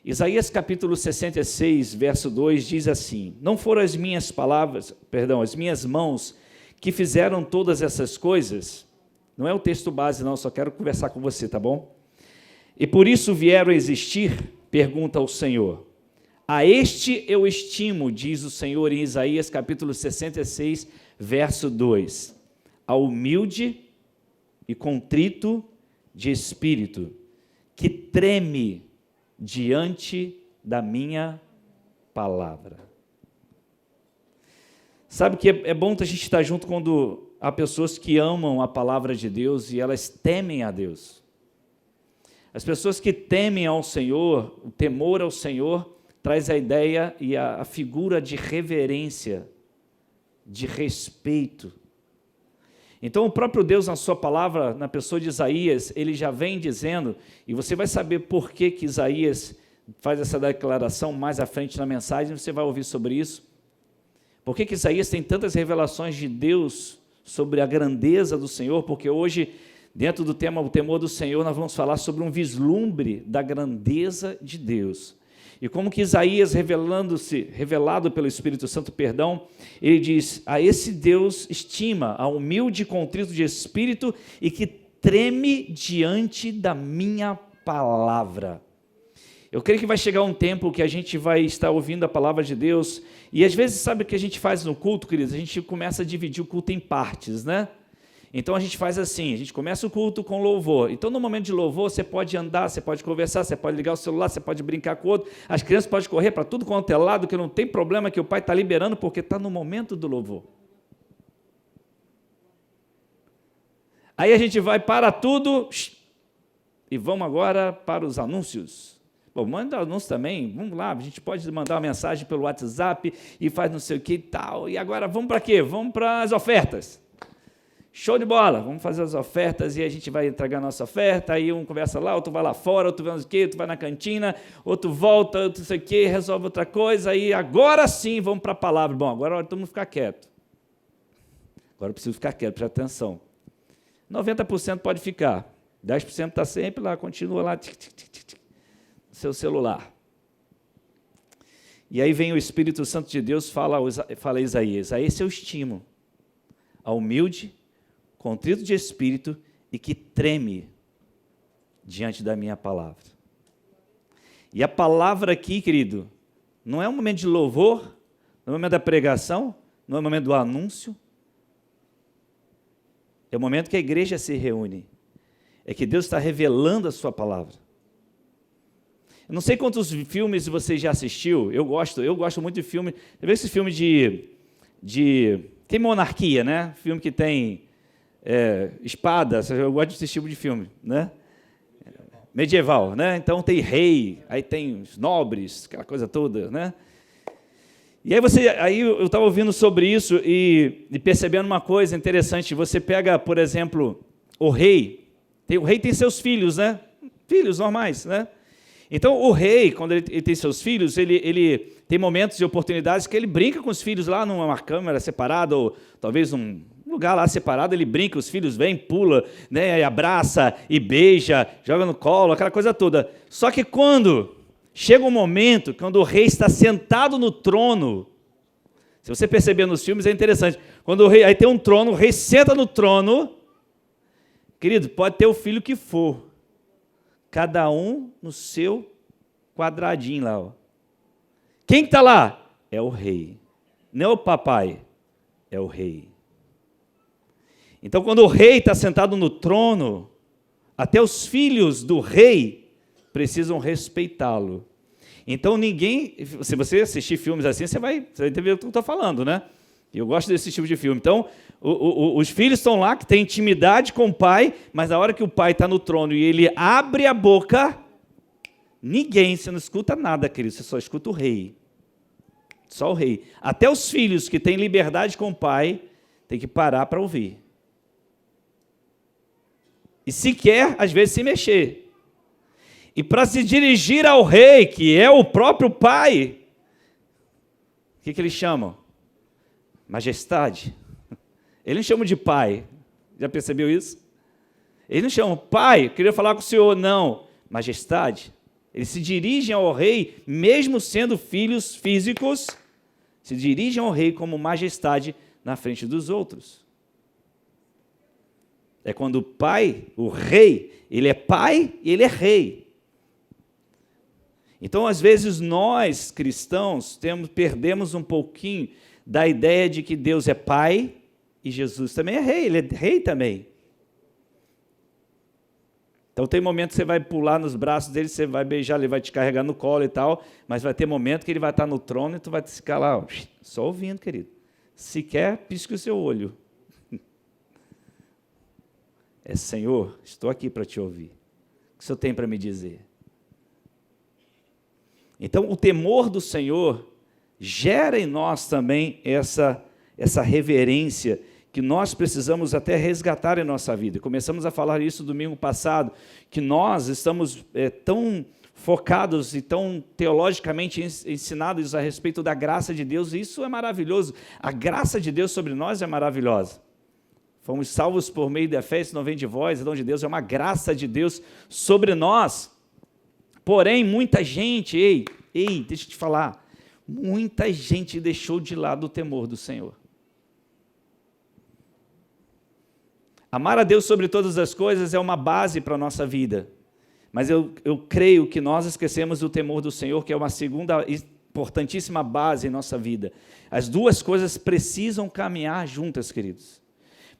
Isaías capítulo 66, verso 2 diz assim: não foram as minhas as minhas mãos que fizeram todas essas coisas? Não é o texto base não, só quero conversar com você, tá bom? E por isso vieram a existir? Pergunta ao Senhor. A este eu estimo, diz o Senhor em Isaías capítulo 66, verso 2. Ao humilde e contrito de espírito, que treme diante da minha palavra. Sabe que é bom a gente estar junto quando há pessoas que amam a palavra de Deus e elas temem a Deus. As pessoas que temem ao Senhor, o temor ao Senhor, traz a ideia e a figura de reverência, de respeito. Então, o próprio Deus, na sua palavra, na pessoa de Isaías, ele já vem dizendo, e você vai saber por que Isaías faz essa declaração mais à frente na mensagem, você vai ouvir sobre isso. Por que Isaías tem tantas revelações de Deus sobre a grandeza do Senhor? Porque hoje, dentro do tema o temor do Senhor, nós vamos falar sobre um vislumbre da grandeza de Deus. E como que Isaías, revelado pelo Espírito Santo, ele diz: a esse Deus estima, a humilde e contrito de espírito e que treme diante da minha palavra. Eu creio que vai chegar um tempo que a gente vai estar ouvindo a palavra de Deus, e às vezes, sabe o que a gente faz no culto, queridos? A gente começa a dividir o culto em partes, né? Então a gente faz assim, a gente começa o culto com louvor. Então no momento de louvor você pode andar, você pode conversar, você pode ligar o celular, você pode brincar com o outro, as crianças podem correr para tudo quanto é lado, que não tem problema, que o pai está liberando, porque está no momento do louvor. Aí a gente vai para tudo e vamos agora para os anúncios. Bom, manda anúncio também, vamos lá, a gente pode mandar uma mensagem pelo WhatsApp e faz não sei o que e tal. E agora vamos para quê? Vamos para as ofertas. Show de bola, vamos fazer as ofertas e a gente vai entregar a nossa oferta, aí um conversa lá, outro vai lá fora, outro vai não sei o quê, outro vai na cantina, outro volta, outro não sei o quê, resolve outra coisa, aí agora sim vamos para a palavra. Bom, agora é hora de todo mundo ficar quieto. Agora eu preciso ficar quieto, presta atenção. 90% pode ficar, 10% está sempre lá, continua lá, no seu celular. E aí vem o Espírito Santo de Deus, fala a Isaías: a esse eu estimo, a humilde, contrito de espírito e que treme diante da minha palavra. E a palavra aqui, querido, não é um momento de louvor, não é um momento da pregação, não é um momento do anúncio, é o momento que a igreja se reúne, é que Deus está revelando a sua palavra. Eu não sei quantos filmes você já assistiu, eu gosto muito de filme, você vê esse filme tem monarquia, né? Filme que tem espada, eu gosto desse tipo de filme, né? Medieval, né? Então tem rei, aí tem os nobres, aquela coisa toda, né? E aí eu estava ouvindo sobre isso e percebendo uma coisa interessante. Você pega, por exemplo, o rei tem seus filhos, né? Filhos normais, né? Então o rei, quando ele tem seus filhos, ele tem momentos e oportunidades que ele brinca com os filhos lá numa câmara separada, ou talvez num lugar lá separado, ele brinca, os filhos vêm, pula, né, e abraça, e beija, joga no colo, aquela coisa toda. Só que quando chega um momento, quando o rei está sentado no trono, se você perceber nos filmes, é interessante, quando o rei, aí tem um trono, o rei senta no trono, querido, pode ter o filho que for, cada um no seu quadradinho lá, ó. Quem está lá? É o rei. Não é o papai, é o rei. Então, quando o rei está sentado no trono, até os filhos do rei precisam respeitá-lo. Então, se você assistir filmes assim, você vai entender o que eu estou falando, né? Eu gosto desse tipo de filme. Então, os filhos estão lá, que têm intimidade com o pai, mas na hora que o pai está no trono e ele abre a boca, você não escuta nada, querido, você só escuta o rei. Só o rei. Até os filhos que têm liberdade com o pai, tem que parar para ouvir. E sequer, às vezes, se mexer. E para se dirigir ao rei, que é o próprio pai, o que eles chamam? Majestade. Eles não chamam de pai. Já percebeu isso? Eles não chamam pai, queria falar com o senhor, não. Majestade. Eles se dirigem ao rei, mesmo sendo filhos físicos, se dirigem ao rei como majestade na frente dos outros. É quando o pai, o rei, ele é pai e ele é rei. Então, às vezes, nós, cristãos, perdemos um pouquinho da ideia de que Deus é pai e Jesus também é rei, ele é rei também. Então tem momento que você vai pular nos braços dele, você vai beijar, ele vai te carregar no colo e tal, mas vai ter momento que ele vai estar no trono e tu vai ficar lá, ó, só ouvindo, querido. Se quer, pisque o seu olho. É, Senhor, estou aqui para te ouvir. O que o Senhor tem para me dizer? Então, o temor do Senhor gera em nós também essa reverência que nós precisamos até resgatar em nossa vida. Começamos a falar isso domingo passado, que nós estamos tão focados e tão teologicamente ensinados a respeito da graça de Deus, e isso é maravilhoso. A graça de Deus sobre nós é maravilhosa. Fomos salvos por meio da fé, isso não vem de vós, é dom de Deus, é uma graça de Deus sobre nós. Porém, muita gente, deixa eu te falar, muita gente deixou de lado o temor do Senhor. Amar a Deus sobre todas as coisas é uma base para a nossa vida, mas eu creio que nós esquecemos o temor do Senhor, que é uma segunda importantíssima base em nossa vida. As duas coisas precisam caminhar juntas, queridos.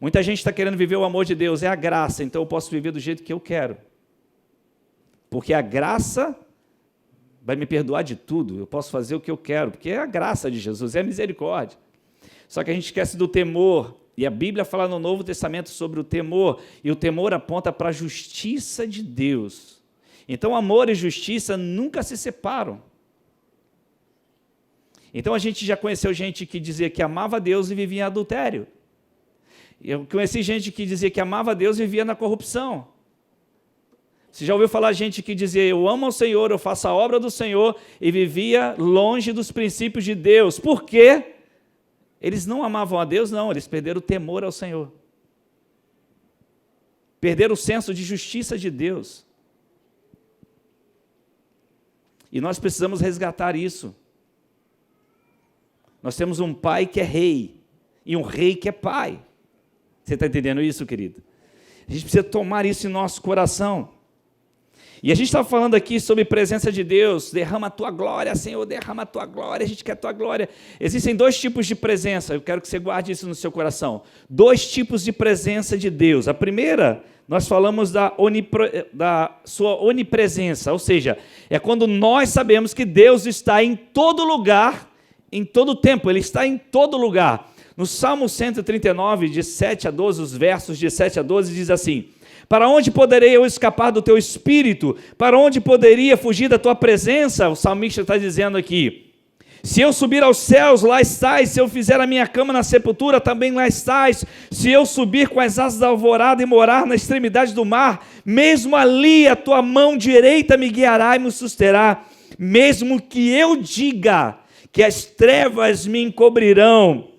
Muita gente está querendo viver o amor de Deus, é a graça, então eu posso viver do jeito que eu quero, porque a graça vai me perdoar de tudo, eu posso fazer o que eu quero, porque é a graça de Jesus, é a misericórdia. Só que a gente esquece do temor. E a Bíblia fala no Novo Testamento sobre o temor, e o temor aponta para a justiça de Deus. Então, amor e justiça nunca se separam. Então, a gente já conheceu gente que dizia que amava a Deus e vivia em adultério. Eu conheci gente que dizia que amava a Deus e vivia na corrupção. Você já ouviu falar gente que dizia, eu amo ao Senhor, eu faço a obra do Senhor, e vivia longe dos princípios de Deus. Por quê? Eles não amavam a Deus, não, eles perderam o temor ao Senhor. Perderam o senso de justiça de Deus. E nós precisamos resgatar isso. Nós temos um pai que é rei, e um rei que é pai. Você está entendendo isso, querido? A gente precisa tomar isso em nosso coração. E a gente está falando aqui sobre presença de Deus, derrama a tua glória, Senhor, derrama a tua glória, a gente quer a tua glória. Existem dois tipos de presença, eu quero que você guarde isso no seu coração. Dois tipos de presença de Deus. A primeira, nós falamos da sua onipresença, ou seja, é quando nós sabemos que Deus está em todo lugar, em todo tempo, Ele está em todo lugar. No Salmo 139, de 7 a 12, os versos de 7 a 12, diz assim, para onde poderei eu escapar do teu espírito? Para onde poderia fugir da tua presença? O salmista está dizendo aqui, se eu subir aos céus, lá estás, se eu fizer a minha cama na sepultura, também lá estás, se eu subir com as asas da alvorada e morar na extremidade do mar, mesmo ali a tua mão direita me guiará e me susterá, mesmo que eu diga que as trevas me encobrirão,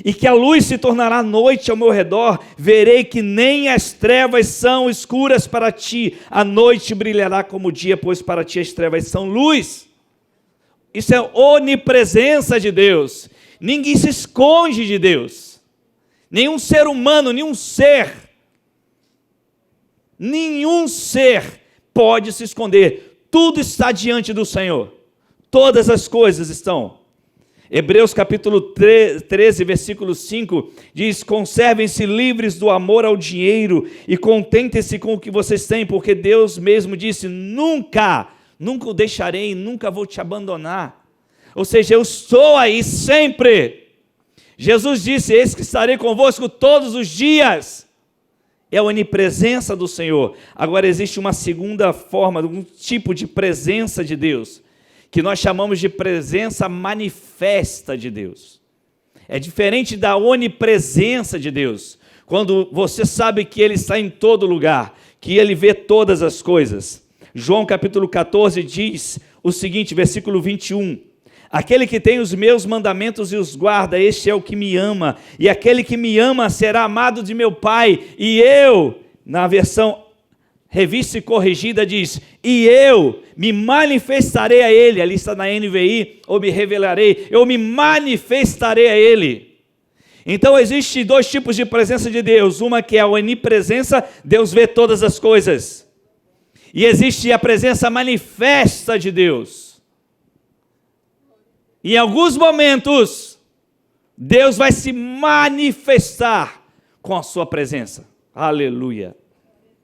e que a luz se tornará noite ao meu redor, verei que nem as trevas são escuras para ti, a noite brilhará como o dia, pois para ti as trevas são luz. Isso é onipresença de Deus. Ninguém se esconde de Deus. Nenhum ser humano, nenhum ser pode se esconder. Tudo está diante do Senhor. Todas as coisas estão. Hebreus capítulo 13, versículo 5, diz, conservem-se livres do amor ao dinheiro e contentem-se com o que vocês têm, porque Deus mesmo disse, nunca o deixarei, nunca vou te abandonar. Ou seja, eu estou aí sempre. Jesus disse, eis que estarei convosco todos os dias. É a onipresença do Senhor. Agora existe uma segunda forma, um tipo de presença de Deus, que nós chamamos de presença manifesta de Deus. É diferente da onipresença de Deus, quando você sabe que Ele está em todo lugar, que Ele vê todas as coisas. João capítulo 14 diz o seguinte, versículo 21, aquele que tem os meus mandamentos e os guarda, este é o que me ama, e aquele que me ama será amado de meu Pai, e eu, na versão Revista e Corrigida diz: e eu me manifestarei a ele. Ali está na NVI, ou me revelarei, eu me manifestarei a ele. Então existem dois tipos de presença de Deus. Uma que é a onipresença, Deus vê todas as coisas. E existe a presença manifesta de Deus. Em alguns momentos, Deus vai se manifestar com a sua presença. Aleluia.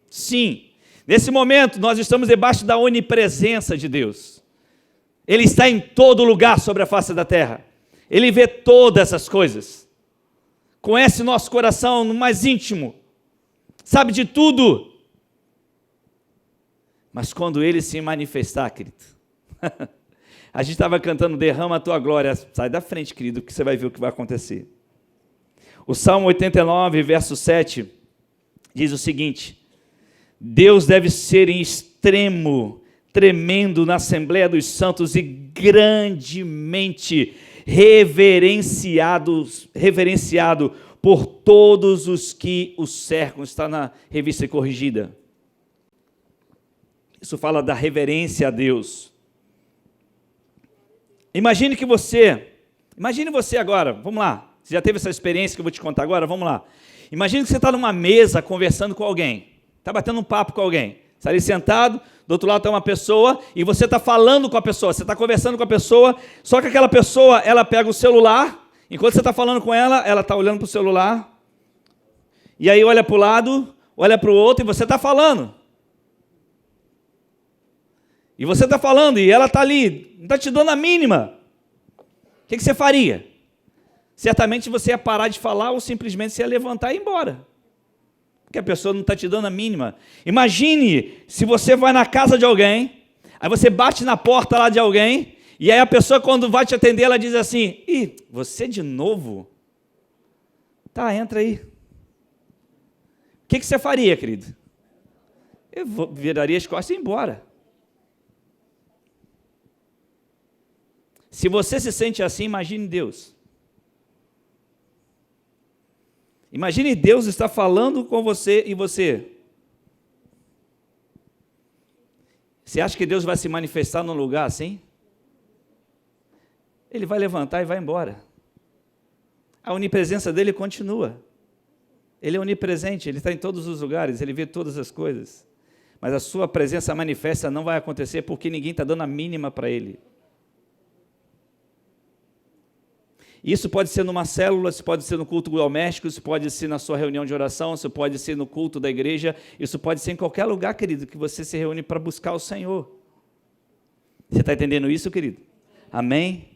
Sim, nesse momento nós estamos debaixo da onipresença de Deus. Ele está em todo lugar sobre a face da terra. Ele vê todas essas coisas. Conhece nosso coração no mais íntimo. Sabe de tudo. Mas quando Ele se manifestar, querido, a gente estava cantando derrama a tua glória. Sai da frente, querido, que você vai ver o que vai acontecer. O Salmo 89, verso 7, diz o seguinte: Deus deve ser em extremo, tremendo na Assembleia dos Santos e grandemente reverenciado por todos os que o cercam. Está na Revista Corrigida. Isso fala da reverência a Deus. Imagine você agora, vamos lá, você já teve essa experiência que eu vou te contar agora? Vamos lá. Imagine que você está numa mesa conversando com alguém, está batendo um papo com alguém, está ali sentado, do outro lado tem uma pessoa, e você está falando com a pessoa, você está conversando com a pessoa, só que aquela pessoa, ela pega o celular, enquanto você está falando com ela, ela está olhando para o celular, e aí olha para o lado, olha para o outro, e você está falando. E você está falando, e ela está ali, não está te dando a mínima. O que você faria? Certamente você ia parar de falar ou simplesmente você ia levantar e ir embora. Porque a pessoa não está te dando a mínima. Imagine se você vai na casa de alguém, aí você bate na porta lá de alguém, e aí a pessoa quando vai te atender, ela diz assim: ih, você de novo? Tá, entra aí. O que você faria, querido? Eu viraria as costas e ia embora. Se você se sente assim, imagine Deus. Imagine Deus está falando com você e você. Você acha que Deus vai se manifestar num lugar assim? Ele vai levantar e vai embora. A onipresença dele continua. Ele é onipresente, ele está em todos os lugares, ele vê todas as coisas. Mas a sua presença manifesta não vai acontecer porque ninguém está dando a mínima para ele. Isso pode ser numa célula, isso pode ser no culto doméstico, isso pode ser na sua reunião de oração, isso pode ser no culto da igreja, isso pode ser em qualquer lugar, querido, que você se reúne para buscar o Senhor. Você está entendendo isso, querido? Amém?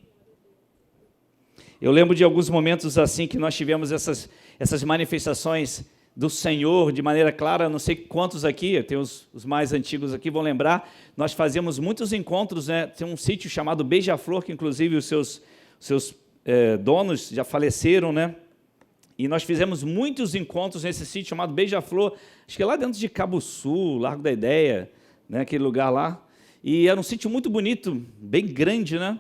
Eu lembro de alguns momentos assim que nós tivemos essas manifestações do Senhor de maneira clara. Não sei quantos aqui, tem os mais antigos aqui, vão lembrar, nós fazíamos muitos encontros, né? Tem um sítio chamado Beija-Flor, que inclusive os seus donos já faleceram, né? E nós fizemos muitos encontros nesse sítio chamado Beija-Flor, acho que é lá dentro de Cabo Sul, Largo da Ideia, né? Aquele lugar lá. E era um sítio muito bonito, bem grande, né?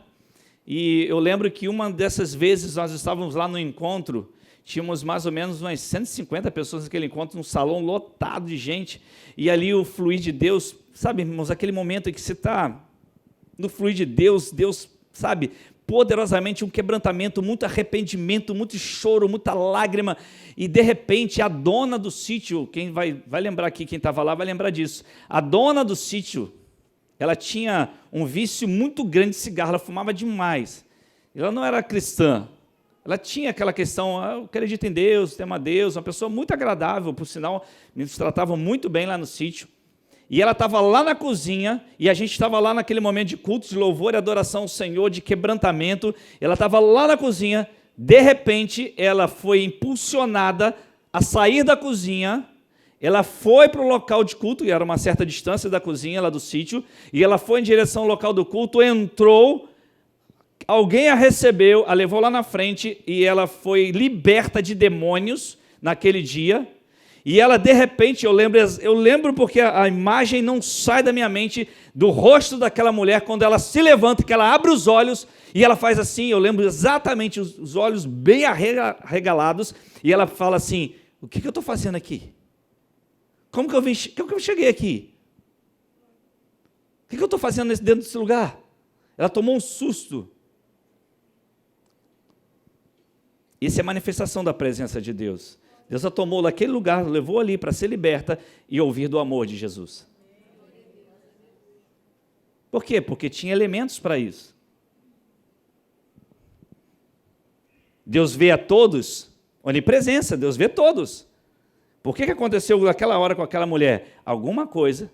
E eu lembro que uma dessas vezes nós estávamos lá no encontro, tínhamos mais ou menos umas 150 pessoas naquele encontro, num salão lotado de gente, e ali o fluir de Deus, sabe, irmãos, aquele momento em que você está no fluir de Deus, Deus, sabe, poderosamente um quebrantamento, muito arrependimento, muito choro, muita lágrima, e de repente a dona do sítio, quem vai lembrar aqui, quem estava lá vai lembrar disso, a dona do sítio, ela tinha um vício muito grande de cigarro, ela fumava demais, ela não era cristã, ela tinha aquela questão, eu acredito em Deus, temo a Deus, uma pessoa muito agradável, por sinal, nos tratavam muito bem lá no sítio. E ela estava lá na cozinha, e a gente estava lá naquele momento de culto, de louvor e adoração ao Senhor, de quebrantamento. Ela estava lá na cozinha, de repente, ela foi impulsionada a sair da cozinha, ela foi para o local de culto, e era uma certa distância da cozinha, lá do sítio, e ela foi em direção ao local do culto, entrou, alguém a recebeu, a levou lá na frente, e ela foi liberta de demônios naquele dia. E ela, de repente, eu lembro porque a imagem não sai da minha mente do rosto daquela mulher, quando ela se levanta, que ela abre os olhos, e ela faz assim, eu lembro exatamente, os olhos bem arregalados, e ela fala assim: o que eu estou fazendo aqui? Como que eu cheguei aqui? O que eu estou fazendo dentro desse lugar? Ela tomou um susto. Isso é manifestação da presença de Deus. Deus a tomou daquele lugar, levou ali para ser liberta e ouvir do amor de Jesus. Por quê? Porque tinha elementos para isso. Deus vê a todos, onipresença, Deus vê todos. Por que aconteceu naquela hora com aquela mulher? Alguma coisa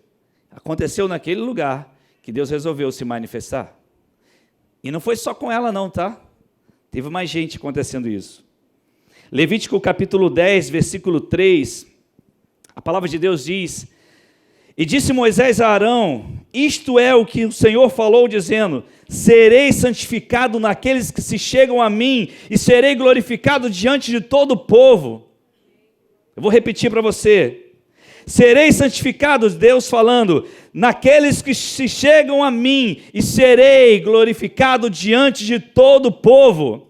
aconteceu naquele lugar que Deus resolveu se manifestar. E não foi só com ela não, tá? Teve mais gente acontecendo isso. Levítico capítulo 10, versículo 3, a palavra de Deus diz: e disse Moisés a Arão, isto é o que o Senhor falou, dizendo, serei santificado naqueles que se chegam a mim, e serei glorificado diante de todo o povo. Eu vou repetir para você. Serei santificado, Deus falando, naqueles que se chegam a mim, e serei glorificado diante de todo o povo.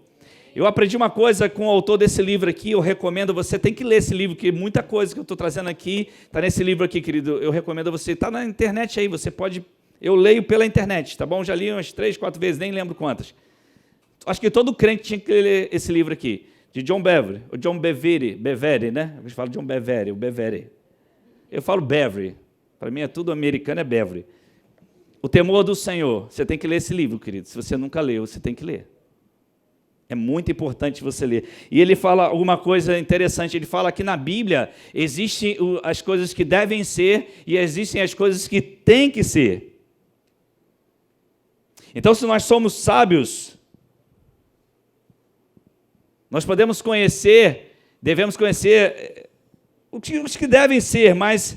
Eu aprendi uma coisa com o autor desse livro aqui, eu recomendo, você tem que ler esse livro, que muita coisa que eu estou trazendo aqui, está nesse livro aqui, querido, eu recomendo a você, está na internet aí, você pode, eu leio pela internet, tá bom? Já li umas 3, 4 vezes, nem lembro quantas. Acho que todo crente tinha que ler esse livro aqui, de John Bevere, o John Bevere, né? Eu falo John Bevere, o Bevere. Eu falo Bevere, para mim é tudo americano, é Bevere. O Temor do Senhor, você tem que ler esse livro, querido, se você nunca leu, você tem que ler. É muito importante você ler. E ele fala alguma coisa interessante, ele fala que na Bíblia existem as coisas que devem ser e existem as coisas que têm que ser. Então, se nós somos sábios, nós podemos conhecer, devemos conhecer os que devem ser, mas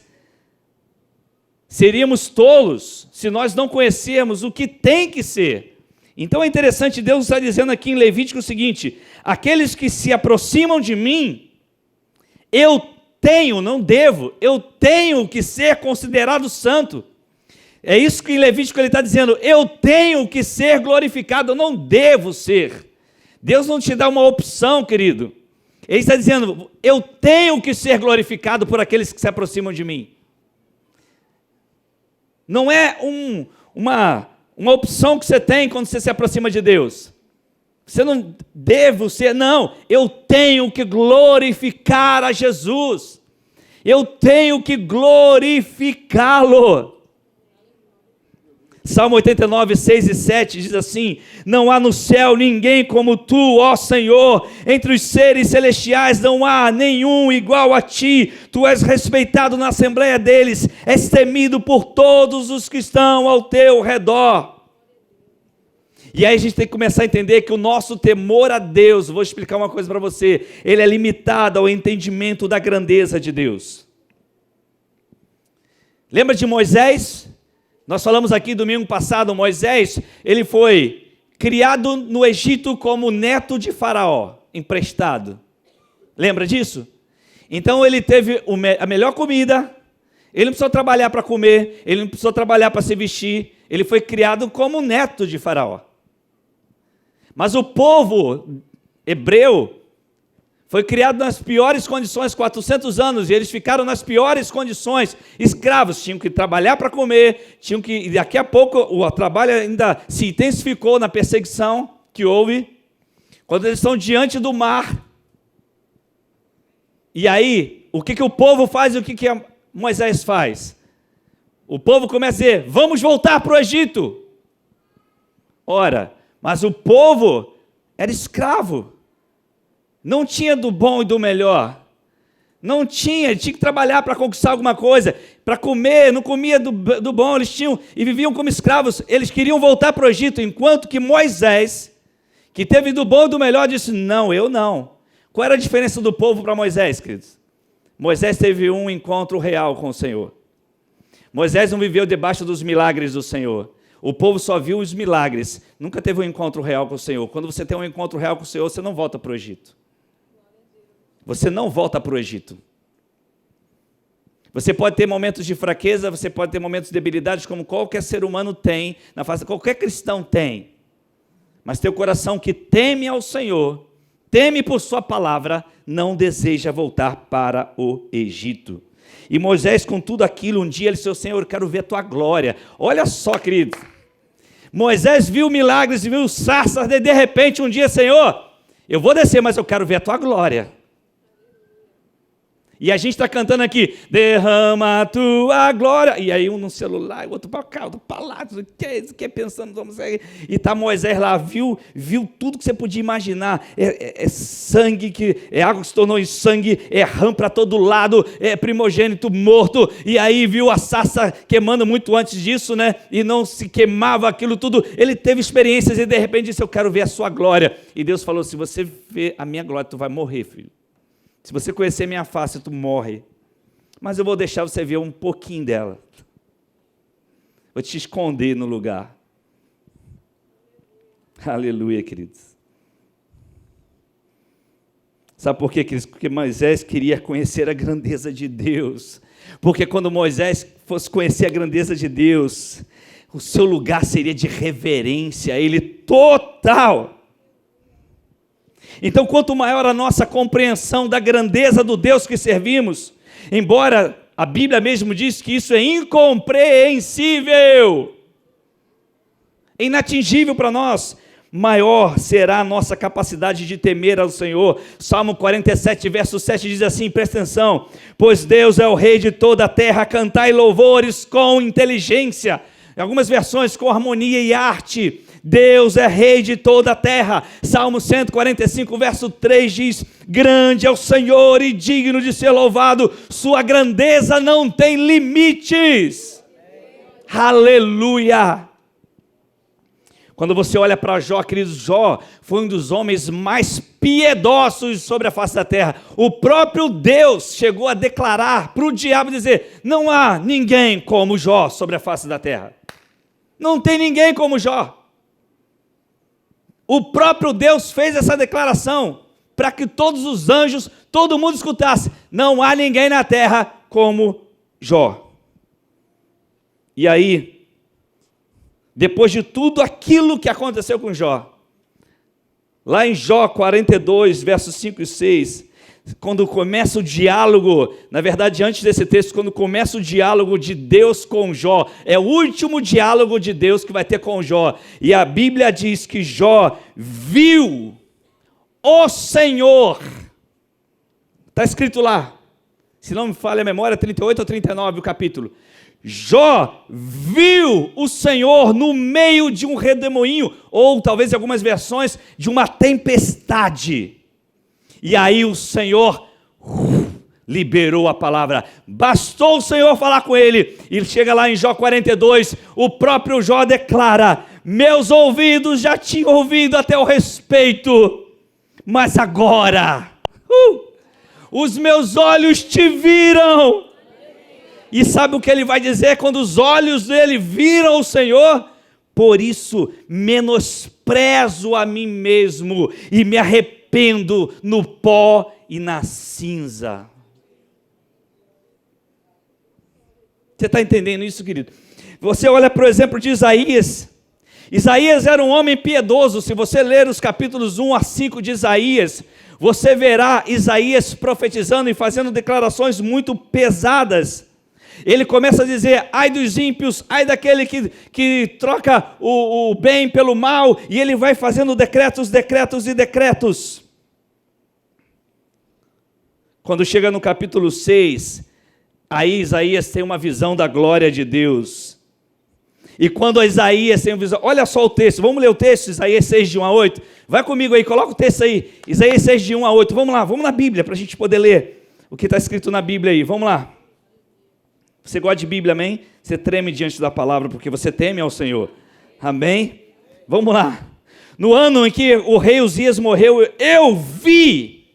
seríamos tolos se nós não conhecermos o que tem que ser. Então é interessante, Deus está dizendo aqui em Levítico o seguinte, aqueles que se aproximam de mim, eu tenho, não devo, eu tenho que ser considerado santo. É isso que em Levítico ele está dizendo, eu tenho que ser glorificado, eu não devo ser. Deus não te dá uma opção, querido. Ele está dizendo, eu tenho que ser glorificado por aqueles que se aproximam de mim. Não é uma opção que você tem quando você se aproxima de Deus. Você não deve ser, não. Eu tenho que glorificar a Jesus. Eu tenho que glorificá-lo. Salmo 89, 6 e 7 diz assim, não há no céu ninguém como tu, ó Senhor, entre os seres celestiais não há nenhum igual a ti, tu és respeitado na assembleia deles, és temido por todos os que estão ao teu redor. E aí a gente tem que começar a entender que o nosso temor a Deus, vou explicar uma coisa para você, ele é limitado ao entendimento da grandeza de Deus. Lembra de Moisés? Nós falamos aqui domingo passado, Moisés, ele foi criado no Egito como neto de Faraó, emprestado. Lembra disso? Então ele teve a melhor comida, ele não precisou trabalhar para comer, ele não precisou trabalhar para se vestir, ele foi criado como neto de Faraó. Mas o povo hebreu foi criado nas piores condições, 400 anos, e eles ficaram nas piores condições, escravos, tinham que trabalhar para comer, e daqui a pouco o trabalho ainda se intensificou na perseguição que houve, quando eles estão diante do mar. E aí, o que o povo faz e o que Moisés faz? O povo começa a dizer, vamos voltar para o Egito. Ora, mas o povo era escravo. Não tinha do bom e do melhor. Não tinha que trabalhar para conquistar alguma coisa, para comer, não comia do bom, eles tinham e viviam como escravos. Eles queriam voltar para o Egito, enquanto que Moisés, que teve do bom e do melhor, disse, não, eu não. Qual era a diferença do povo para Moisés, queridos? Moisés teve um encontro real com o Senhor. Moisés não viveu debaixo dos milagres do Senhor. O povo só viu os milagres, nunca teve um encontro real com o Senhor. Quando você tem um encontro real com o Senhor, você não volta para o Egito. Você não volta para o Egito. Você pode ter momentos de fraqueza, você pode ter momentos de debilidade, como qualquer ser humano tem, na face, qualquer cristão tem. Mas teu coração que teme ao Senhor, teme por sua palavra, não deseja voltar para o Egito. E Moisés, com tudo aquilo, um dia ele disse: Senhor, eu quero ver a tua glória. Olha só, querido. Moisés viu milagres e viu sarças, e de repente um dia: Senhor, eu vou descer, mas eu quero ver a tua glória. E a gente está cantando aqui: derrama a tua glória. E aí um no celular, o outro para cá, outro para lá, que pensando, vamos sair. E está Moisés lá, viu tudo que você podia imaginar. É sangue, é água que se tornou em sangue, é rã para todo lado, é primogênito morto. E aí viu a sarça queimando muito antes disso, né? E não se queimava aquilo tudo. Ele teve experiências e de repente disse: eu quero ver a sua glória. E Deus falou: se você ver a minha glória, tu vai morrer, filho. Se você conhecer minha face, tu morre. Mas eu vou deixar você ver um pouquinho dela. Vou te esconder no lugar. Aleluia, queridos. Sabe por quê, queridos? Porque Moisés queria conhecer a grandeza de Deus. Porque quando Moisés fosse conhecer a grandeza de Deus, o seu lugar seria de reverência a Ele total. Então, quanto maior a nossa compreensão da grandeza do Deus que servimos, embora a Bíblia mesmo diz que isso é incompreensível, é inatingível para nós, maior será a nossa capacidade de temer ao Senhor. Salmo 47, verso 7 diz assim, presta atenção: pois Deus é o Rei de toda a terra, cantai louvores com inteligência. Em algumas versões, com harmonia e arte. Deus é Rei de toda a terra. Salmo 145, verso 3 diz: grande é o Senhor e digno de ser louvado, sua grandeza não tem limites. Aleluia! Quando você olha para Jó, queridos, Jó foi um dos homens mais piedosos sobre a face da terra. O próprio Deus chegou a declarar para o diabo, dizer: não há ninguém como Jó sobre a face da terra. Não tem ninguém como Jó. O próprio Deus fez essa declaração para que todos os anjos, todo mundo escutasse: não há ninguém na terra como Jó. E aí, depois de tudo aquilo que aconteceu com Jó, lá em Jó 42, versos 5 e 6, quando começa o diálogo, na verdade antes desse texto, quando começa o diálogo de Deus com Jó, é o último diálogo de Deus que vai ter com Jó, e a Bíblia diz que Jó viu o Senhor, está escrito lá, se não me falha a memória, 38 ou 39 o capítulo. Jó viu o Senhor no meio de um redemoinho, ou talvez em algumas versões, de uma tempestade. E aí o Senhor liberou a palavra. Bastou o Senhor falar com ele. E chega lá em Jó 42, o próprio Jó declara: meus ouvidos já tinham ouvido a teu respeito, mas agora os meus olhos te viram. E sabe o que ele vai dizer quando os olhos dele viram o Senhor? Por isso menosprezo a mim mesmo e me arrependo no pó e na cinza. Você está entendendo isso, querido? Você olha para o exemplo de Isaías. Isaías era um homem piedoso. Se você ler os capítulos 1 a 5 de Isaías, você verá Isaías profetizando e fazendo declarações muito pesadas. Ele começa a dizer: ai dos ímpios, ai daquele que troca o bem pelo mal, e ele vai fazendo decretos, decretos e decretos. Quando chega no capítulo 6, aí Isaías tem uma visão da glória de Deus. E quando Isaías tem uma visão, olha só o texto, vamos ler o texto, Isaías 6, de 1 a 8. Vai comigo aí, coloca o texto aí, Isaías 6, de 1 a 8. Vamos lá, vamos na Bíblia, para a gente poder ler o que está escrito na Bíblia aí, vamos lá. Você gosta de Bíblia, amém? Você treme diante da palavra porque você teme ao Senhor, amém? Vamos lá. No ano em que o rei Uzias morreu, eu vi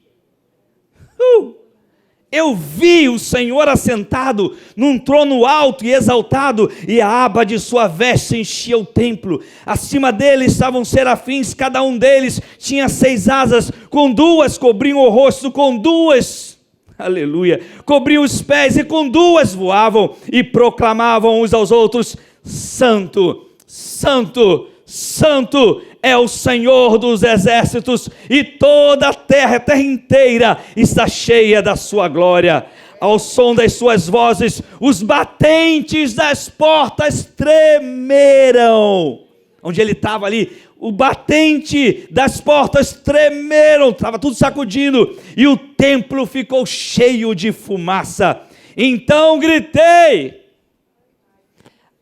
o Senhor assentado num trono alto e exaltado, e a aba de sua veste enchia o templo. Acima dele estavam serafins, cada um deles tinha 6 asas, com 2 cobriam o rosto, com 2... aleluia, cobriam os pés, e com 2 voavam e proclamavam uns aos outros: Santo, Santo, Santo é o Senhor dos exércitos, e toda a terra inteira está cheia da sua glória. ao som das suas vozes, os batentes das portas tremeram. Onde ele estava ali, o batente das portas tremeram, estava tudo sacudindo, e o templo ficou cheio de fumaça. Então gritei: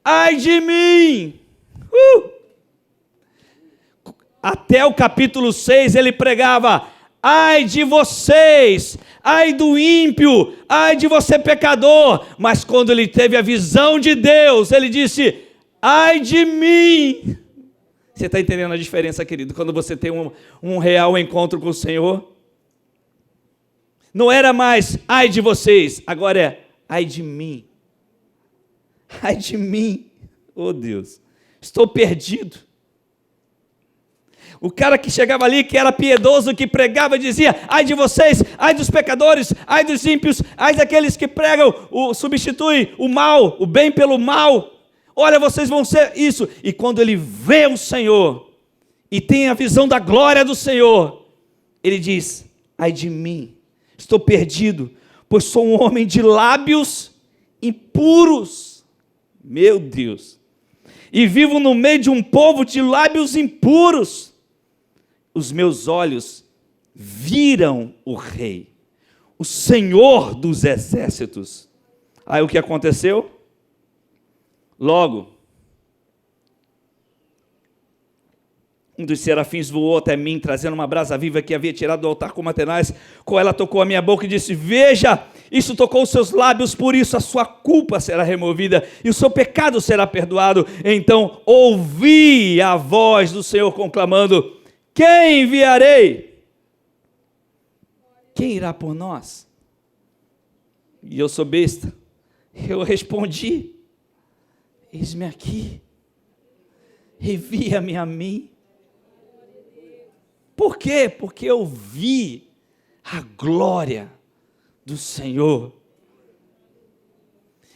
ai de mim! Até o capítulo 6 ele pregava: ai de vocês, ai do ímpio, ai de você pecador. Mas quando ele teve a visão de Deus, ele disse: ai de mim. Você está entendendo a diferença, querido? Quando você tem um real encontro com o Senhor, não era mais ai de vocês, agora é ai de mim. Ai de mim, oh Deus, estou perdido. O cara que chegava ali, que era piedoso, que pregava, dizia: ai de vocês, ai dos pecadores, ai dos ímpios, ai daqueles que pregam, substituem o mal, o bem pelo mal. Olha, vocês vão ser isso. E quando ele vê o Senhor e tem a visão da glória do Senhor, ele diz: ai de mim, estou perdido, pois sou um homem de lábios impuros. Meu Deus! E vivo no meio de um povo de lábios impuros. Os meus olhos viram o Rei, o Senhor dos exércitos. Aí o que aconteceu? Logo, um dos serafins voou até mim, trazendo uma brasa viva que havia tirado do altar com matenais. Com ela tocou a minha boca e disse: veja, isso tocou os seus lábios, por isso a sua culpa será removida e o seu pecado será perdoado. Então ouvi a voz do Senhor conclamando: quem enviarei? Quem irá por nós? E eu sou besta, eu respondi: eis-me aqui, envia-me a mim. Por quê? Porque eu vi a glória do Senhor.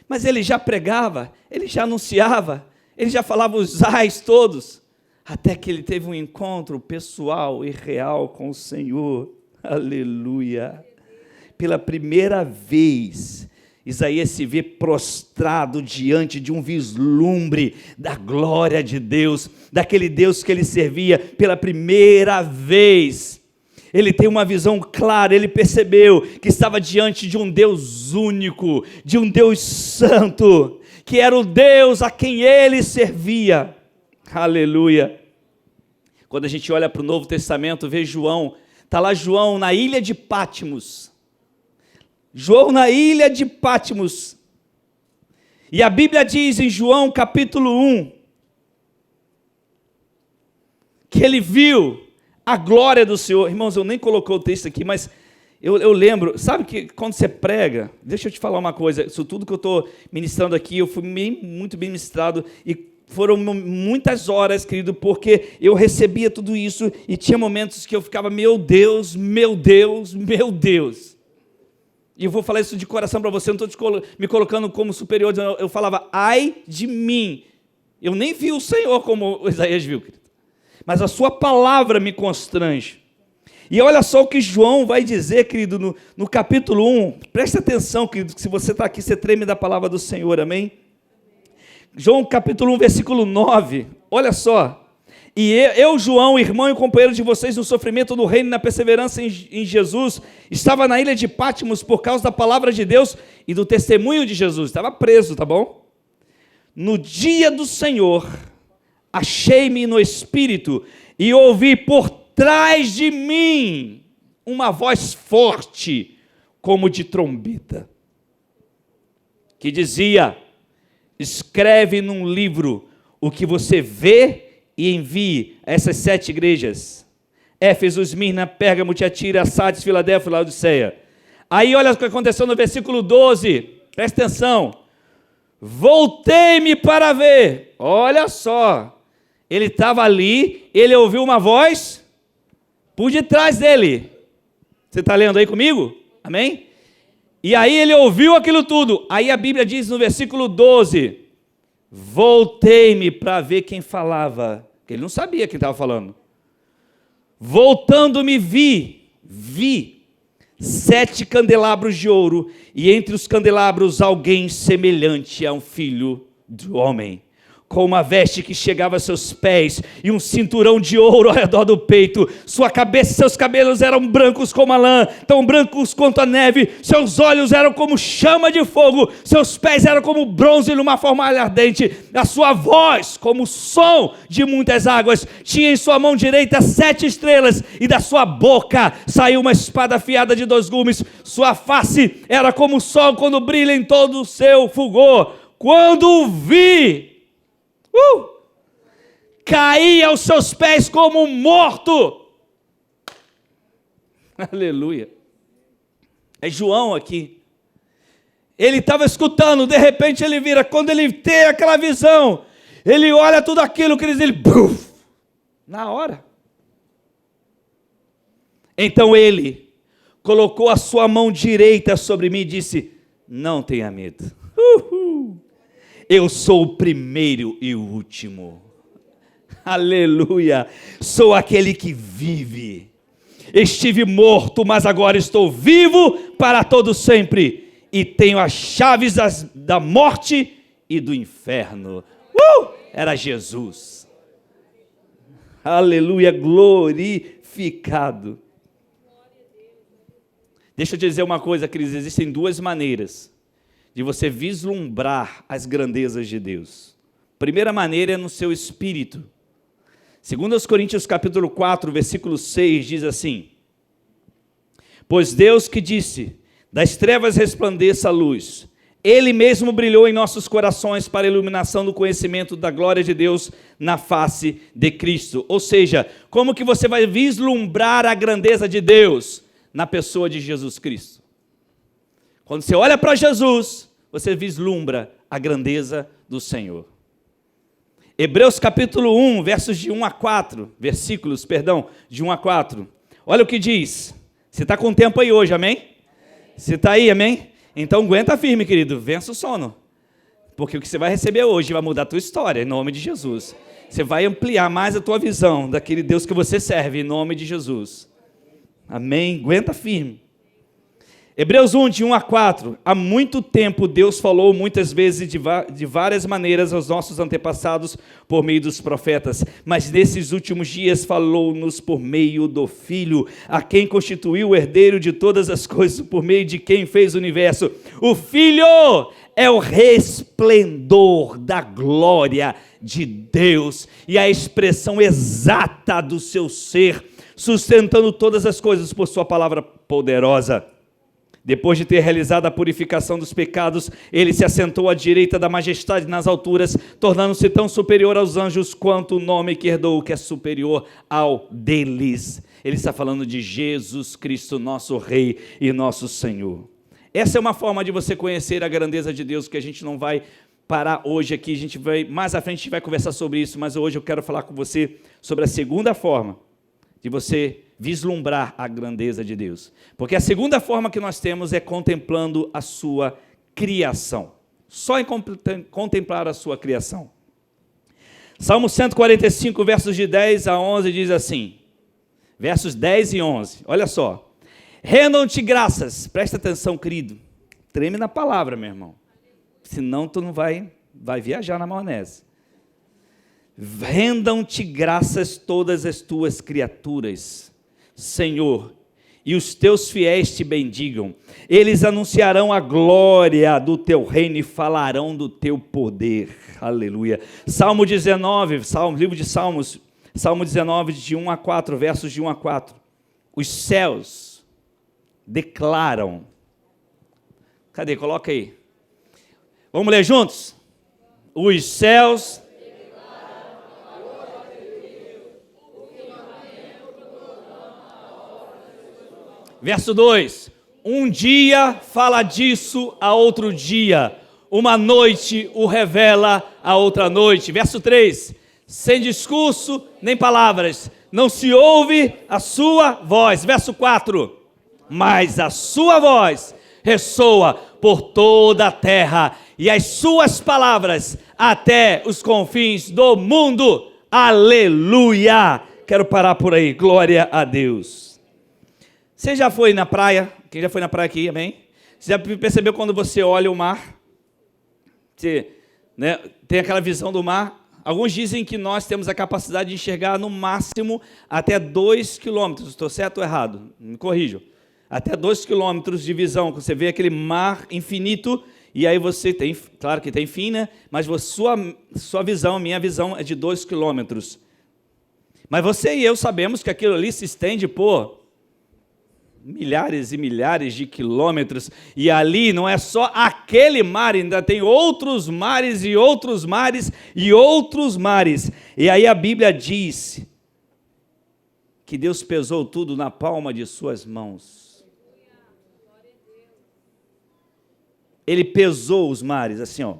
Mas ele já pregava, ele já anunciava, ele já falava os ais todos, até que ele teve um encontro pessoal e real com o Senhor. Aleluia! Pela primeira vez, Isaías se vê prostrado diante de um vislumbre da glória de Deus, daquele Deus que ele servia pela primeira vez. Ele tem uma visão clara, ele percebeu que estava diante de um Deus único, de um Deus santo, que era o Deus a quem ele servia. Aleluia! Quando a gente olha para o Novo Testamento, vê João, está lá João na ilha de Patmos. João na ilha de Patmos. E a Bíblia diz em João capítulo 1, que ele viu a glória do Senhor. Irmãos, eu nem coloquei o texto aqui, mas eu lembro, sabe que quando você prega, deixa eu te falar uma coisa, isso tudo que eu estou ministrando aqui, eu fui muito bem ministrado, e foram muitas horas, querido, porque eu recebia tudo isso, e tinha momentos que eu ficava: meu Deus, meu Deus, meu Deus. E eu vou falar isso de coração para você, não estou me colocando como superior, eu falava: ai de mim. Eu nem vi o Senhor como Isaías viu, querido, mas a sua palavra me constrange. E olha só o que João vai dizer, querido, no capítulo 1, presta atenção, querido, que se você está aqui, você treme da palavra do Senhor, amém? João capítulo 1, versículo 9, olha só: e eu, João, irmão e companheiro de vocês no sofrimento do reino e na perseverança em Jesus, estava na ilha de Patmos por causa da palavra de Deus e do testemunho de Jesus. Estava preso, tá bom? No dia do Senhor, achei-me no Espírito e ouvi por trás de mim uma voz forte, como de trombeta, que dizia: escreve num livro o que você vê e envie a essas 7 igrejas: Éfeso, Esmirna, Pérgamo, Tiatira, Sardes, Filadélfia e Laodiceia. Aí olha o que aconteceu no versículo 12, presta atenção: voltei-me para ver. Olha só, ele estava ali, ele ouviu uma voz por detrás dele. Você está lendo aí comigo? Amém? E aí ele ouviu aquilo tudo. Aí a Bíblia diz no versículo 12: voltei-me para ver quem falava. Ele não sabia quem estava falando. Voltando-me vi 7 candelabros de ouro, e entre os candelabros alguém semelhante a um filho do homem, com uma veste que chegava a seus pés, e um cinturão de ouro ao redor do peito. Sua cabeça e seus cabelos eram brancos como a lã, tão brancos quanto a neve. Seus olhos eram como chama de fogo, seus pés eram como bronze numa fornalha ardente. A sua voz como o som de muitas águas. Tinha em sua mão direita 7 estrelas, e da sua boca saiu uma espada afiada de 2 gumes. Sua face era como o sol quando brilha em todo o seu fulgor. Quando o vi, caí aos seus pés como morto. Aleluia. É João aqui. Ele estava escutando, de repente ele vira. Quando ele tem aquela visão, ele olha tudo aquilo que ele buf, na hora. Então ele colocou a sua mão direita sobre mim e disse: não tenha medo. Eu sou o primeiro e o último. Aleluia. Sou aquele que vive. Estive morto, mas agora estou vivo para todo sempre. E tenho as chaves da morte e do inferno. Era Jesus. Aleluia, glorificado. Deixa eu te dizer uma coisa, queridos. Existem 2 maneiras de você vislumbrar as grandezas de Deus. Primeira maneira é no seu espírito. 2 Coríntios capítulo 4, versículo 6, diz assim: pois Deus que disse, das trevas resplandeça a luz, Ele mesmo brilhou em nossos corações para a iluminação do conhecimento da glória de Deus na face de Cristo. Ou seja, como que você vai vislumbrar a grandeza de Deus? Na pessoa de Jesus Cristo. Quando você olha para Jesus, você vislumbra a grandeza do Senhor. Hebreus capítulo 1, versículos de 1 a 4. Olha o que diz. Você está com tempo aí hoje, amém? Você está aí, amém? Então aguenta firme, querido, vença o sono. Porque o que você vai receber hoje vai mudar a tua história, em nome de Jesus. Você vai ampliar mais a tua visão daquele Deus que você serve, em nome de Jesus. Amém? Aguenta firme. Hebreus 1, de 1 a 4. Há muito tempo Deus falou muitas vezes de várias maneiras aos nossos antepassados por meio dos profetas, mas nesses últimos dias falou-nos por meio do Filho, a quem constituiu o herdeiro de todas as coisas, por meio de quem fez o universo. O Filho é o resplendor da glória de Deus e a expressão exata do seu ser, sustentando todas as coisas por sua palavra poderosa. Depois de ter realizado a purificação dos pecados, ele se assentou à direita da majestade nas alturas, tornando-se tão superior aos anjos quanto o nome que herdou, que é superior ao deles. Ele está falando de Jesus Cristo, nosso Rei e nosso Senhor. Essa é uma forma de você conhecer a grandeza de Deus, que a gente não vai parar hoje aqui, mais à frente a gente vai conversar sobre isso, mas hoje eu quero falar com você sobre a segunda forma de você vislumbrar a grandeza de Deus. Porque a segunda forma que nós temos é contemplando a sua criação. Só em contemplar a sua criação. Salmo 145, versos de 10 a 11, diz assim, versos 10 e 11, olha só. Rendam-te graças, presta atenção, querido, treme na palavra, meu irmão, senão tu não vai viajar na maionese. Rendam-te graças todas as tuas criaturas, Senhor, e os teus fiéis te bendigam. Eles anunciarão a glória do teu reino e falarão do teu poder. Aleluia. Salmo 19, livro de Salmos, Salmo 19, de 1 a 4, versos de 1 a 4. Os céus declaram. Cadê? Coloca aí. Vamos ler juntos? Os céus Verso 2, um dia fala disso a outro dia, uma noite o revela a outra noite. Verso 3, sem discurso nem palavras, não se ouve a sua voz. Verso 4, mas a sua voz ressoa por toda a terra e as suas palavras até os confins do mundo. Aleluia! Quero parar por aí, glória a Deus. Você já foi na praia, Quem já foi na praia aqui, amém? Você já percebeu quando você olha o mar? Você, né, tem aquela visão do mar? Alguns dizem que nós temos a capacidade de enxergar no máximo até 2 quilômetros. Estou certo ou errado? Me corrijam. Até 2 quilômetros de visão. Você vê aquele mar infinito e aí você tem, claro que tem fim, né? Mas sua visão, minha visão é de 2 quilômetros. Mas você e eu sabemos que aquilo ali se estende por milhares e milhares de quilômetros, e ali não é só aquele mar, ainda tem outros mares e outros mares e outros mares. E aí a Bíblia diz que Deus pesou tudo na palma de suas mãos. Ele pesou os mares assim, ó.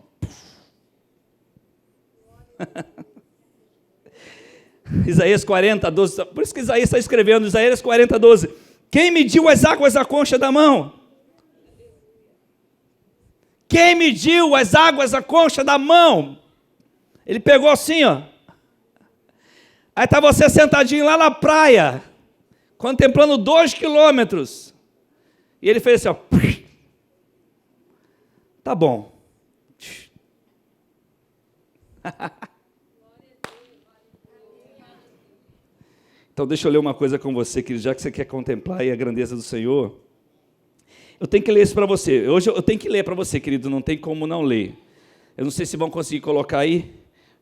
Isaías 40, 12, por isso que Isaías está escrevendo, Isaías 40, 12. Quem mediu as águas à concha da mão? Quem mediu as águas à concha da mão? Ele pegou assim, ó. Aí está você sentadinho lá na praia, contemplando 2 quilômetros. E ele fez assim, ó. Tá bom. Então deixa eu ler uma coisa com você, querido, já que você quer contemplar aí a grandeza do Senhor. Eu tenho que ler isso para você. Hoje eu tenho que ler para você, querido, não tem como não ler. Eu não sei se vão conseguir colocar aí.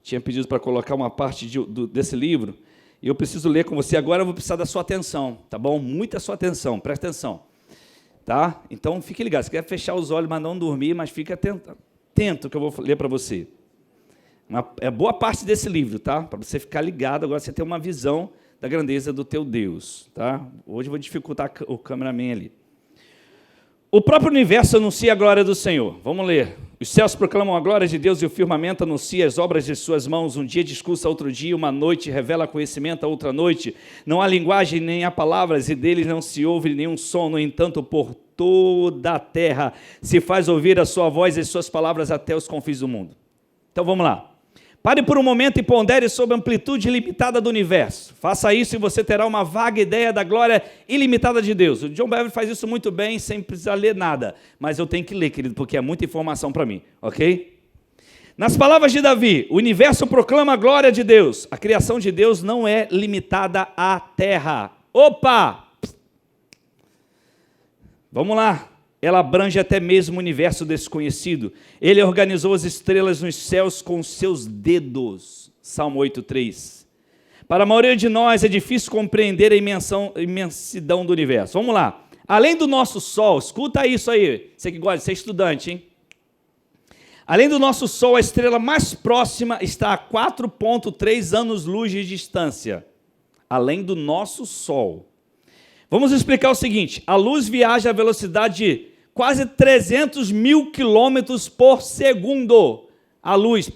Tinha pedido para colocar uma parte desse livro. E eu preciso ler com você. Agora eu vou precisar da sua atenção, tá bom? Muita sua atenção, presta atenção. Tá? Então fique ligado. Você quer fechar os olhos, mas não dormir, mas fique atento que eu vou ler para você. É boa parte desse livro, tá? Para você ficar ligado, agora você tem uma visão da grandeza do teu Deus, tá? Hoje eu vou dificultar o cameraman ali. O próprio universo anuncia a glória do Senhor. Vamos ler. Os céus proclamam a glória de Deus e o firmamento anuncia as obras de suas mãos. Um dia discursa outro dia, uma noite revela conhecimento a outra noite. Não há linguagem nem há palavras e deles não se ouve nenhum som. No entanto, por toda a terra se faz ouvir a sua voz e suas palavras até os confins do mundo. Então vamos lá. Pare por um momento e pondere sobre a amplitude ilimitada do universo. Faça isso e você terá uma vaga ideia da glória ilimitada de Deus. O John Bevere faz isso muito bem, sem precisar ler nada. Mas eu tenho que ler, querido, porque é muita informação para mim, ok? Nas palavras de Davi, o universo proclama a glória de Deus. A criação de Deus não é limitada à terra. Opa! Vamos lá. Ela abrange até mesmo o universo desconhecido. Ele organizou as estrelas nos céus com seus dedos. Salmo 8:3. Para a maioria de nós é difícil compreender a imensidão do universo. Vamos lá. Além do nosso Sol, escuta isso aí, você que gosta de ser estudante, hein? Além do nosso Sol, a estrela mais próxima está a 4,3 anos-luz de distância. Além do nosso Sol. Vamos explicar o seguinte, a luz viaja a velocidade de quase 300 mil quilômetros por segundo. A luz,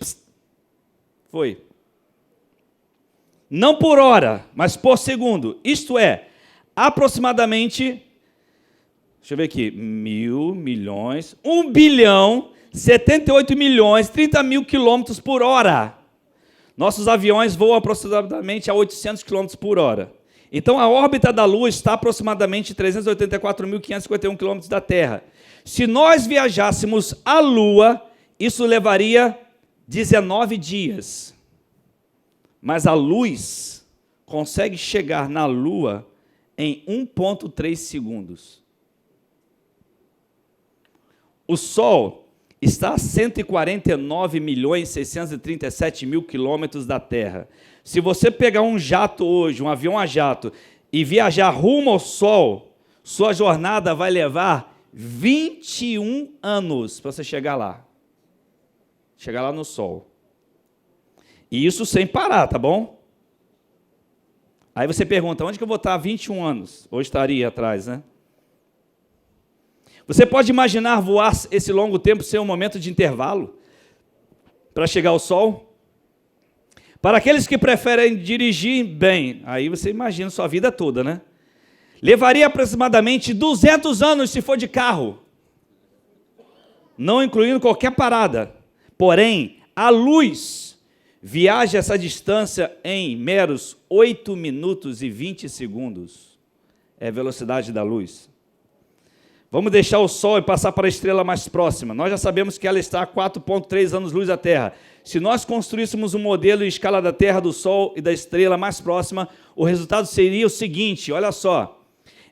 foi. Não por hora, mas por segundo. Isto é, aproximadamente, deixa eu ver aqui, 1.000 milhões, 1 bilhão, 78 milhões, 30 mil quilômetros por hora. Nossos aviões voam aproximadamente a 800 quilômetros por hora. Então, a órbita da Lua está aproximadamente 384.551 quilômetros da Terra. Se nós viajássemos à Lua, isso levaria 19 dias. Mas a luz consegue chegar na Lua em 1,3 segundos. O Sol está a 149.637.000 quilômetros da Terra. Se você pegar um jato hoje, um avião a jato, e viajar rumo ao Sol, sua jornada vai levar 21 anos para você chegar lá. Chegar lá no Sol. E isso sem parar, tá bom? Aí você pergunta, onde que eu vou estar há 21 anos? Hoje estaria atrás, né? Você pode imaginar voar esse longo tempo ser um momento de intervalo para chegar ao Sol? Para aqueles que preferem dirigir bem, aí você imagina sua vida toda, né? Levaria aproximadamente 200 anos se for de carro, não incluindo qualquer parada. Porém, a luz viaja essa distância em meros 8 minutos e 20 segundos. É a velocidade da luz. Vamos deixar o Sol e passar para a estrela mais próxima. Nós já sabemos que ela está a 4,3 anos-luz da Terra. Se nós construíssemos um modelo em escala da Terra, do Sol e da estrela mais próxima, o resultado seria o seguinte, olha só.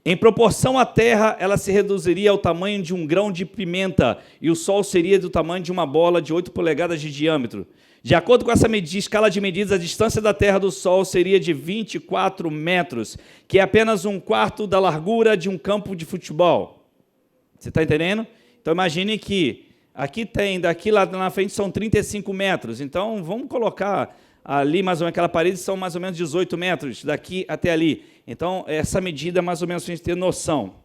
Em proporção à Terra, ela se reduziria ao tamanho de um grão de pimenta e o Sol seria do tamanho de uma bola de 8 polegadas de diâmetro. De acordo com essa escala de medidas, a distância da Terra do Sol seria de 24 metros, que é apenas um quarto da largura de um campo de futebol. Você está entendendo? Então imagine que aqui daqui lá na frente são 35 metros. Então vamos colocar ali mais ou menos aquela parede são mais ou menos 18 metros daqui até ali. Então essa medida mais ou menos a gente ter noção.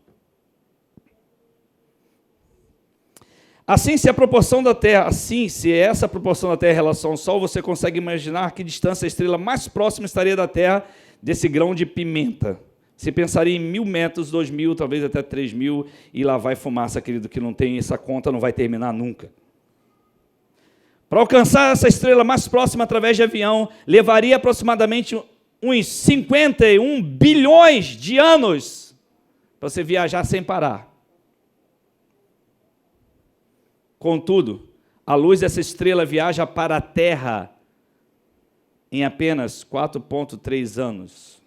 Assim, se é essa proporção da Terra em relação ao Sol, você consegue imaginar que distância a estrela mais próxima estaria da Terra desse grão de pimenta. Você pensaria em 1.000 metros, 2.000, talvez até 3.000, e lá vai fumaça, querido, que não tem essa conta, não vai terminar nunca. Para alcançar essa estrela mais próxima através de avião, levaria aproximadamente uns 51 bilhões de anos para você viajar sem parar. Contudo, a luz dessa estrela viaja para a Terra em apenas 4,3 anos.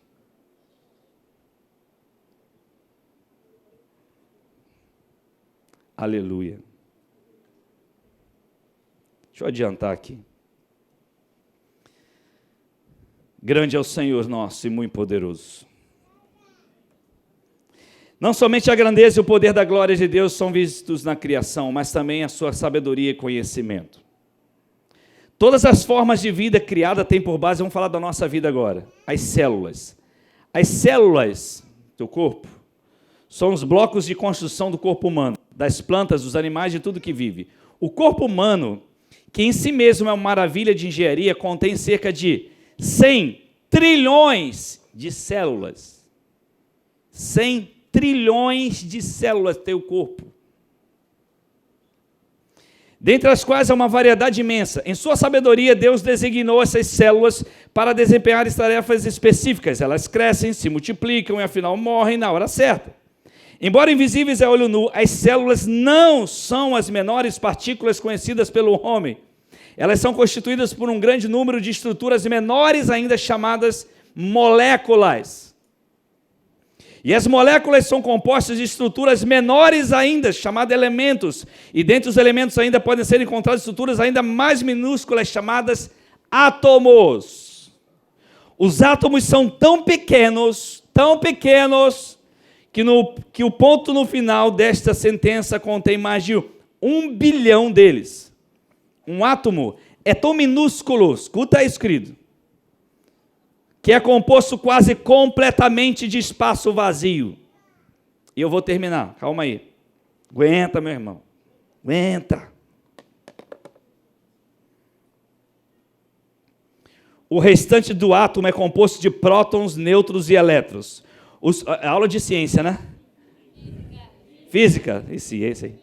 Aleluia. Deixa eu adiantar aqui. Grande é o Senhor nosso e muito poderoso. Não somente a grandeza e o poder da glória de Deus são vistos na criação, mas também a sua sabedoria e conhecimento. Todas as formas de vida criada têm por base, vamos falar da nossa vida agora, as células. As células do corpo são os blocos de construção do corpo humano, das plantas, dos animais, de tudo que vive. O corpo humano, que em si mesmo é uma maravilha de engenharia, contém cerca de 100 trilhões de células. 100 trilhões de células tem o corpo. Dentre as quais há uma variedade imensa. Em sua sabedoria, Deus designou essas células para desempenhar tarefas específicas. Elas crescem, se multiplicam e afinal morrem na hora certa. Embora invisíveis a olho nu, as células não são as menores partículas conhecidas pelo homem. Elas são constituídas por um grande número de estruturas menores ainda chamadas moléculas. E as moléculas são compostas de estruturas menores ainda, chamadas elementos. E dentre os elementos ainda podem ser encontradas estruturas ainda mais minúsculas, chamadas átomos. Os átomos são tão pequenos, que o ponto no final desta sentença contém mais de 1 bilhão deles. Um átomo é tão minúsculo, escuta isso, querido, que é composto quase completamente de espaço vazio. E eu vou terminar, calma aí. Aguenta, meu irmão, aguenta. O restante do átomo é composto de prótons, nêutrons e elétrons. Aula de ciência, né? Física. Esse aí.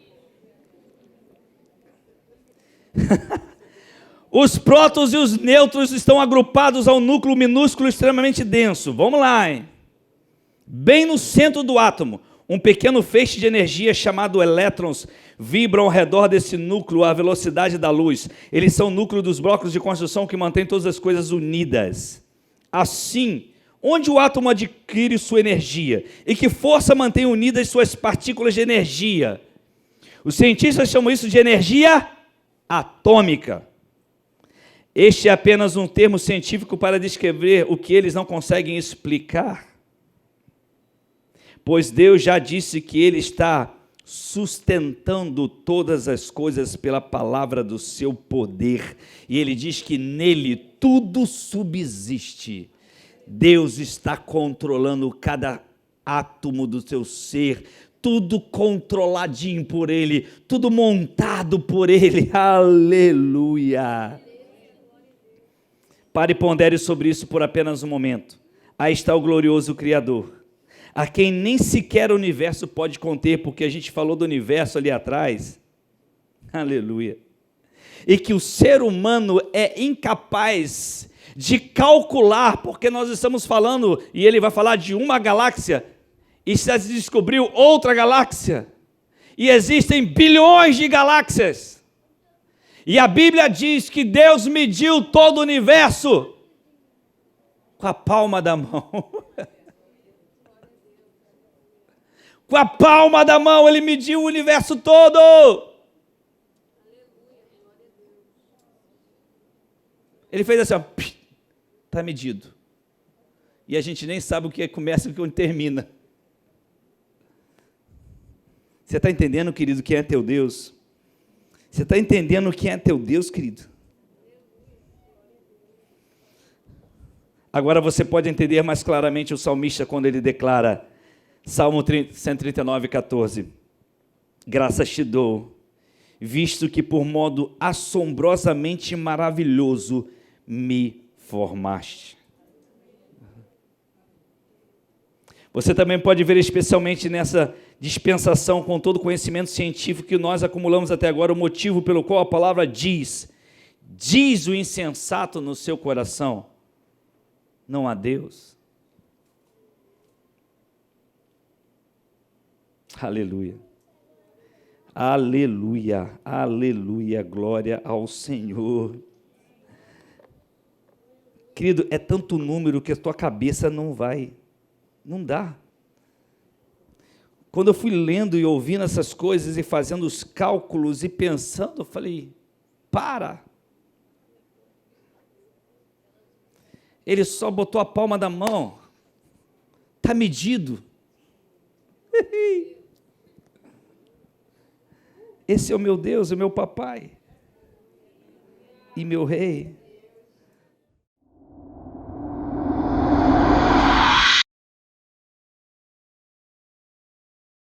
Os prótons e os nêutrons estão agrupados ao núcleo minúsculo extremamente denso. Vamos lá, hein? Bem no centro do átomo, um pequeno feixe de energia chamado elétrons vibram ao redor desse núcleo à velocidade da luz. Eles são o núcleo dos blocos de construção que mantém todas as coisas unidas. Assim, onde o átomo adquire sua energia? E que força mantém unidas suas partículas de energia? Os cientistas chamam isso de energia atômica. Este é apenas um termo científico para descrever o que eles não conseguem explicar. Pois Deus já disse que Ele está sustentando todas as coisas pela palavra do seu poder. E Ele diz que nele tudo subsiste. Deus está controlando cada átomo do seu ser, tudo controladinho por Ele, tudo montado por Ele. Aleluia! Pare e pondere sobre isso por apenas um momento. Aí está o glorioso Criador, a quem nem sequer o universo pode conter, porque a gente falou do universo ali atrás. Aleluia! E que o ser humano é incapaz de calcular, porque nós estamos falando, e ele vai falar de uma galáxia, e já se descobriu outra galáxia. E existem bilhões de galáxias. E a Bíblia diz que Deus mediu todo o universo com a palma da mão. Com a palma da mão Ele mediu o universo todo. Ele fez assim, está medido. E a gente nem sabe o que começa e o que termina. Você está entendendo, querido, quem é teu Deus? Você está entendendo quem é teu Deus, querido? Agora você pode entender mais claramente o salmista quando ele declara, Salmo 139, 14. Graças te dou, visto que por modo assombrosamente maravilhoso me formaste. Você também pode ver especialmente nessa dispensação com todo o conhecimento científico que nós acumulamos até agora, o motivo pelo qual a palavra diz o insensato no seu coração, não há Deus. Aleluia. Aleluia, aleluia, glória ao Senhor. Querido, é tanto número que a tua cabeça não dá. Quando eu fui lendo e ouvindo essas coisas e fazendo os cálculos e pensando, eu falei, para. Ele só botou a palma da mão, está medido. Esse é o meu Deus, o meu papai e meu rei.